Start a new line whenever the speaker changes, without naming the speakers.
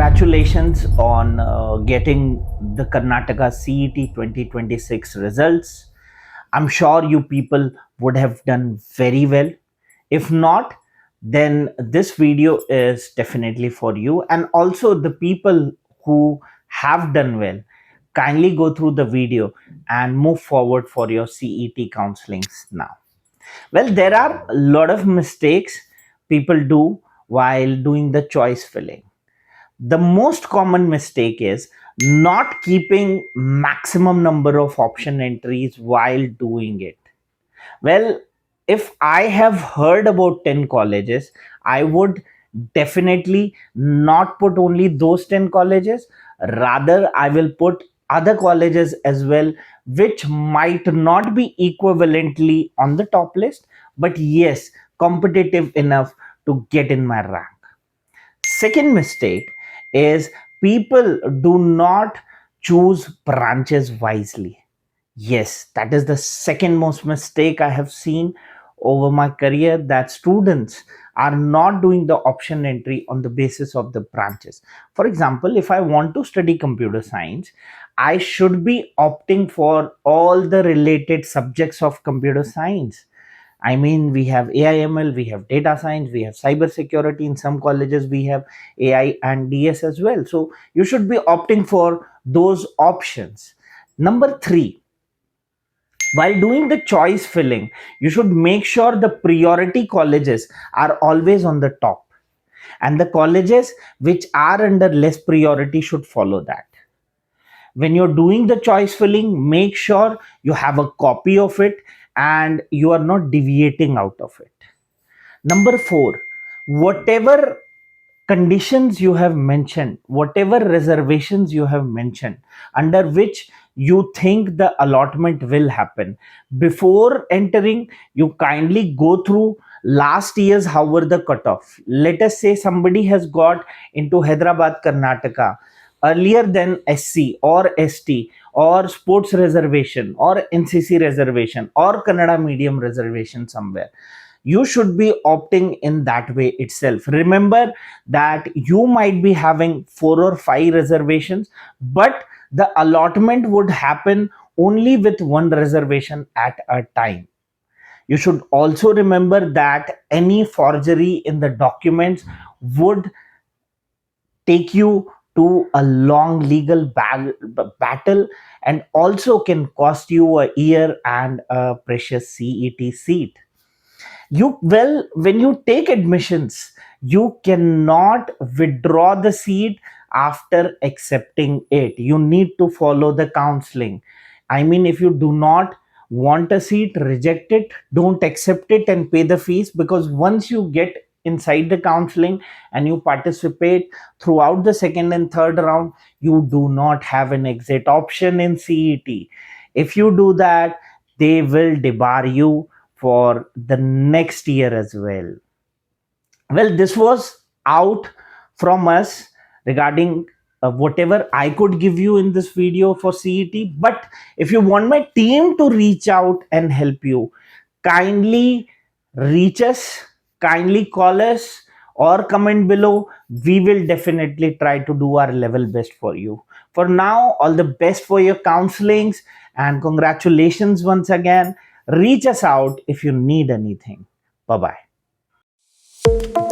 Congratulations on getting the Karnataka CET 2026 results. I'm sure you people would have done very well. If not, then this video is definitely for you. And also, the people who have done well, kindly go through the video and move forward for your CET counselings now. Well, there are a lot of mistakes people do while doing the choice filling. The most common mistake is not keeping maximum number of option entries while doing it. Well, if I have heard about 10 colleges, I would definitely not put only those 10 colleges. Rather, I will put other colleges as well, which might not be equivalently on the top list, but yes, competitive enough to get in my rank. Second mistake is people do not choose branches wisely. Yes, that is the second most mistake I have seen over my career, that students are not doing the option entry on the basis of the branches. For example, if I want to study computer science, I should be opting for all the related subjects of computer science. I mean, we have AIML, we have data science, we have cyber security. In some colleges, we have AI and DS as well. So you should be opting for those options. Number three, while doing the choice filling, you should make sure the priority colleges are always on the top, and the colleges which are under less priority should follow that. When you're doing the choice filling, make sure you have a copy of it and you are not deviating out of it. Number four, whatever conditions you have mentioned, whatever reservations you have mentioned, under which you think the allotment will happen, before entering, you kindly go through last year's how were the cutoff. Let us say somebody has got into Hyderabad, Karnataka earlier than SC or ST or sports reservation or NCC reservation or Kannada medium reservation somewhere. You should be opting in that way itself. Remember that you might be having 4 or 5 reservations, but the allotment would happen only with one reservation at a time. You should also remember that any forgery in the documents would take you to a long legal battle, and also can cost you a year and a precious CET seat. When you take admissions, you cannot withdraw the seat after accepting it. You need to follow the counseling. I mean, if you do not want a seat, reject it, don't accept it and pay the fees, because once you get inside the counseling and you participate throughout the second and third round, you do not have an exit option in CET. If you do that, they will debar you for the next year as well. Well, this was out from us regarding whatever I could give you in this video for CET. But if you want my team to reach out and help you, kindly reach us, kindly call us, or comment below. We will definitely try to do our level best for you. For now, all the best for your counselings, and congratulations once again. Reach us out if you need anything. Bye bye.